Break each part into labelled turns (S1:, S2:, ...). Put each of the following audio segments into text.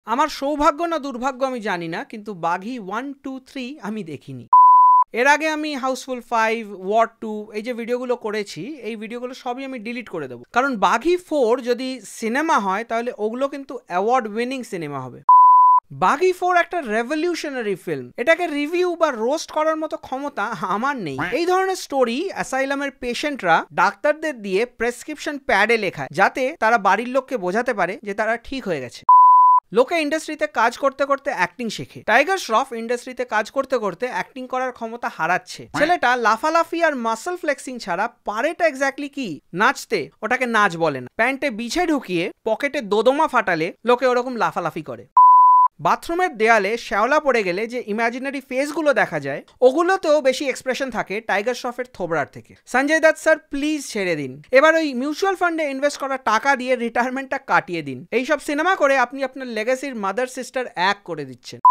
S1: আমার সৌভাগ্য না দুর্ভাগ্য আমি জানি না, কিন্তু বাঘি 1, 2, 3 আমি দেখিনি। এর আগে আমি হাউসফুল 5, ওয়ার 2 এই যে ভিডিওগুলো করেছি, এই ভিডিওগুলো সবই আমি ডিলিট করে দেবো, কারণ বাঘি 4 যদি সিনেমা হয় তাহলে ওগুলো কিন্তু অ্যাওয়ার্ড উইনিং সিনেমা হবে। বাঘি 4 একটা রেভলিউশনারি ফিল্ম, এটাকে রিভিউ বা রোস্ট করার মতো ক্ষমতা আমার নেই। এই ধরনের স্টোরি অ্যাসাইলামের পেশেন্টরা ডাক্তারদের দিয়ে প্রেসক্রিপশন প্যাডে লেখায়, যাতে তারা বাড়ির লোককে বোঝাতে পারে যে তারা ঠিক হয়ে গেছে। লোকে ইন্ডাস্ট্রিতে কাজ করতে করতে অ্যাক্টিং শেখে, টাইগার শ্রফ ইন্ডাস্ট্রিতে কাজ করতে করতে অ্যাক্টিং করার ক্ষমতা হারাচ্ছে। ছেলেটা লাফালাফি আর মাসল ফ্লেক্সিং ছাড়া পারেটা এক্স্যাক্টলি কি? নাচতে। ওটাকে নাচ বলে না। প্যান্টে বিছে ঢুকিয়ে পকেটে দোদমা ফাটালে লোকে ওরকম লাফালাফি করে। বাথরুমের দেয়ালে শ্যাওলা পড়ে গেলে যে ইমাজিনারি ফেসগুলো দেখা যায়, ওগুলোতেও বেশি এক্সপ্রেশন থাকে টাইগার শ্রফের থোবরার থেকে। সঞ্জয় দত্ত স্যার প্লিজ ছেড়ে দিন, এবার ওই মিউচুয়াল ফান্ডে ইনভেস্ট করা টাকা দিয়ে রিটায়ারমেন্টটা কাটিয়ে দিন। এইসব সিনেমা করে আপনি আপনার লেগাসির মাদার সিস্টার এক করে দিচ্ছেন।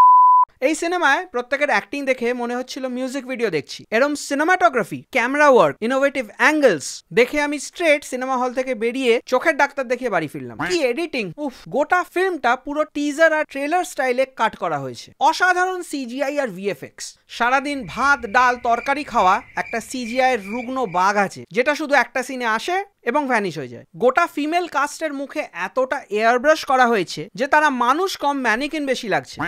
S1: এই সিনেমায় প্রত্যেকের অ্যাক্টিং দেখে মনে হচ্ছিল মিউজিক ভিডিও দেখছি। এরম cinematography, camera work, innovative angles দেখে আমি স্ট্রেট সিনেমা হল থেকে বেরিয়ে চোখের ডাক্তার দেখিয়ে বাড়ি ফিরলাম। কি এডিটিং! উফ, গোটা ফিল্মটা পুরো টিজার আর ট্রেলার স্টাইলে কাট করা হয়েছে। অসাধারণ সিজিআই আর ভিএফএক্স। সারাদিন ভাত ডাল তরকারি খাওয়া একটা সিজিআই এর রুগ্ন বাঘ আছে, যেটা শুধু একটা সিনে আসে এবং ভ্যানিশ হয়ে যায়। গোটা ফিমেল কাস্টের মুখে এতটা এয়ারব্রাশ করা হয়েছে যে তারা মানুষ কম ম্যানিকিন বেশি লাগছে।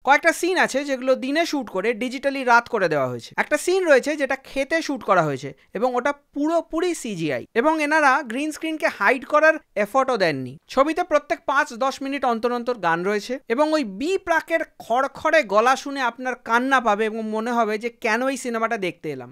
S1: কয়েকটা সিন আছে যেগুলো দিনে শুট করে ডিজিটালি রাত করে দেওয়া হয়েছে। একটা সিন রয়েছে যেটা খেতে শুট করা হয়েছে এবং ওটা পুরোপুরি সিজিআই, এবং এনারা গ্রিন স্ক্রিনকে হাইড করার এফর্টও দেননি। ছবিতে প্রত্যেক 5-10 মিনিট অন্তর অন্তর গান রয়েছে, এবং ওই বি প্রাকের খড়খড়ে গলা শুনে আপনার কান্না পাবে এবং মনে হবে যে কেন এই সিনেমাটা দেখতে এলাম।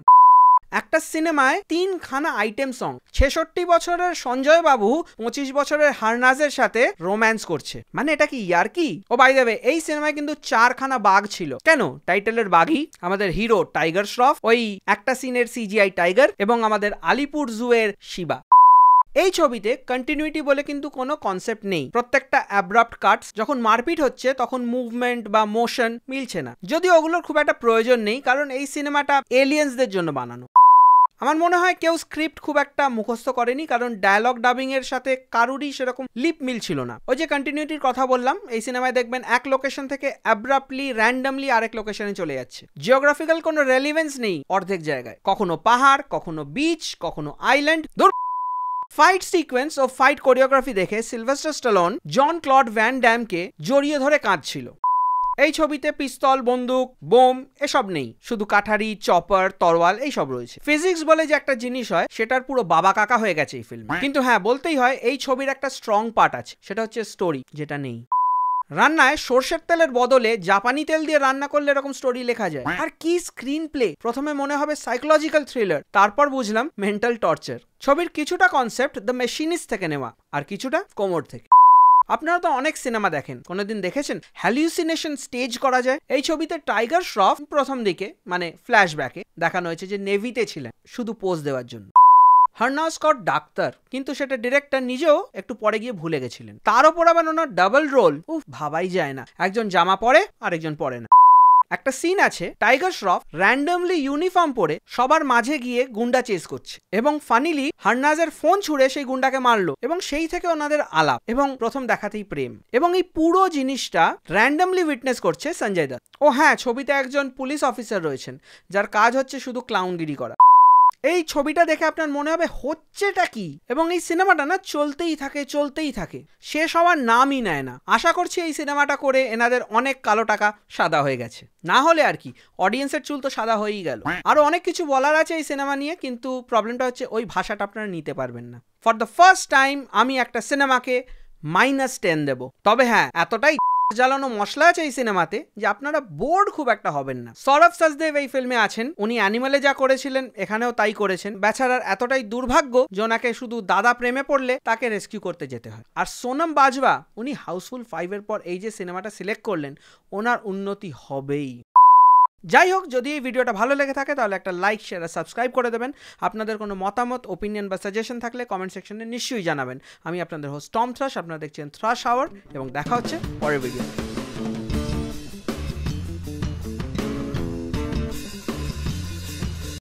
S1: একটা সিনেমায় 3খানা আইটেম সং। 66 বছরের সঞ্জয় বাবু 25 বছরের হারনাজের সাথে রোম্যান্স করছে, মানে এটা কি ইয়ার্কি? ও বাই দ্য ওয়ে, এই সিনেমায় কিন্তু 4খানা বাঘ ছিল। কেন? টাইটেলের বাঘই আমাদের হিরো টাইগার শ্রফ, ওই একটা সিনের সিজিআই টাইগার, এবং আমাদের আলিপুর জুয়ের শিবা। এই ছবিতে কন্টিনিউটি বলে কিন্তু কোনো কনসেপ্ট নেই। প্রত্যেকটা অ্যাব্রাপ্ট কাটস। যখন মারপিট হচ্ছে তখন মুভমেন্ট বা মোশন মিলছে না, যদিও ওগুলোর খুব একটা প্রয়োজন নেই, কারণ এই সিনেমাটা এলিয়েন্সদের জন্য বানানো। আমার মনে হয় কেউ স্ক্রিপ্ট খুব একটা মুখস্থ করেনি, কারণ ডায়লগ ডাবিং এর সাথে কারুরই সেরকম লিপ মিল ছিল না। ওই যে কন্টিনিউটির কথা বললাম, এই সিনেমায় দেখবেন এক লোকেশন থেকে অ্যাব্রাপ্টলি র্যান্ডমলি আরেক লোকেশনে চলে যাচ্ছে। জিওগ্রাফিক্যাল কোনো রেলিভেন্স নেই অর্ধেক জায়গায়। কখনো পাহাড়, কখনো বিচ, কখনো আইল্যান্ড। ফাইট সিকোয়েন্স ও ফাইট কোরিওগ্রাফি দেখে সিলভেস্টার স্ট্যালোন জন ক্লড ভ্যান ড্যামকে জড়িয়ে ধরে কাঁদছিল। এই ছবিতে পিস্তল, বন্দুক, বোম এসব নেই, শুধু কাঠারি, চপার, তরোয়াল এইসব রয়েছে। ফিজিক্স বলে যে একটা জিনিস হয়, সেটার পুরো বাবা কাকা হয়ে গেছে এই ফিল্ম। কিন্তু হ্যাঁ, বলতেই হয় এই ছবির একটা স্ট্রং পার্ট আছে, সেটা হচ্ছে স্টোরি, যেটা নেই। রান্নায় সর্ষের তেলের বদলে জাপানি তেল দিয়ে রান্না করলে এরকম স্টোরি লেখা যায়। আর কি স্ক্রিন প্লে! প্রথমে মনে হবে সাইকোলজিক্যাল থ্রিলার, তারপর বুঝলাম মেন্টাল টর্চার। ছবির কিছুটা কনসেপ্ট দ্য মেশিনিস্ট থেকে নেওয়া, আর কিছুটা কোমর থেকে। আপনারা তো অনেক সিনেমা দেখেন, কোনোদিন দেখেছেন হ্যালিউসিনেশন স্টেজ করা যায়? এই ছবিতে টাইগার শ্রফ প্রথম দিকে, মানে ফ্ল্যাশব্যাকে দেখানো হয়েছে যে নেভিতে ছিলেন শুধু পোজ দেওয়ার জন্য। হারনাজ স্কট ডাক্তার, কিন্তু সেটা ডিরেক্টর নিজেও একটু পরে গিয়ে ভুলে গেছিলেন। তার ওপর আবার ওনার ডাবল রোল, ভাবাই যায় না। একজন জামা পরে আর একজন পরে না। একটা সিন আছে টাইগার শ্রফ র্যান্ডমলি ইউনিফর্ম পরে সবার মাঝে গিয়ে গুন্ডা চেস করছে, এবং ফানিলি হারনাজের ফোন ছুঁড়ে সেই গুন্ডাকে মারলো, এবং সেই থেকে ওনাদের আলাপ, এবং প্রথম দেখাতেই প্রেম। এবং এই পুরো জিনিসটা র্যান্ডমলি উইটনেস করছে সঞ্জয় দত্ত। ও হ্যাঁ, ছবিতে একজন পুলিশ অফিসার রয়েছেন যার কাজ হচ্ছে শুধু ক্লাউনগিরি করা। এই ছবিটা দেখে আপনার মনে হবে হচ্ছেটা কি, এবং এই সিনেমাটা না চলতেই থাকে, শেষ হওয়ার নামই নেয় না। আশা করছি এই সিনেমাটা করে এনাদের অনেক কালো টাকা সাদা হয়ে গেছে, না হলে আর কি, অডিয়েন্সের চুল তো সাদা হয়েই গেল। আরো অনেক কিছু বলার আছে এই সিনেমা নিয়ে, কিন্তু প্রবলেমটা হচ্ছে ওই ভাষাটা আপনারা নিতে পারবেন না। ফর দ্য ফার্স্ট টাইম আমি একটা সিনেমাকে -10 দেব। তবে হ্যাঁ, এতটাই জ্বালানো মশলা আছে এই সিনেমাতে যে আপনারা বোর্ড খুব একটা হবেন না। সৌরভ সচদেব এই ফিল্মে আছেন, উনি অ্যানিমালে যা করেছিলেন এখানেও তাই করেছেন। বেচারার এতটাই দুর্ভাগ্য যে ওনাকে শুধু দাদা প্রেমে পড়লে তাকে রেস্কিউ করতে যেতে হয়। আর সোনম বাজওয়া, উনি হাউসফুল 5 এর পর এই যে সিনেমাটা সিলেক্ট করলেন, ওনার উন্নতি হবেই। যাই হোক, যদি এই ভিডিওটা ভালো লেগে থাকে তাহলে একটা লাইক, শেয়ার আর সাবস্ক্রাইব করে দেবেন। আপনাদের কোনো মতামত, ওপিনিয়ন বা সাজেশন থাকলে কমেন্ট সেকশনে নিশ্চয়ই জানাবেন। আমি আপনাদের হোস্ট টম থ্রাশ, আপনারা দেখছেন থ্রাশ আওয়ার, এবং দেখা হচ্ছে পরের ভিডিও।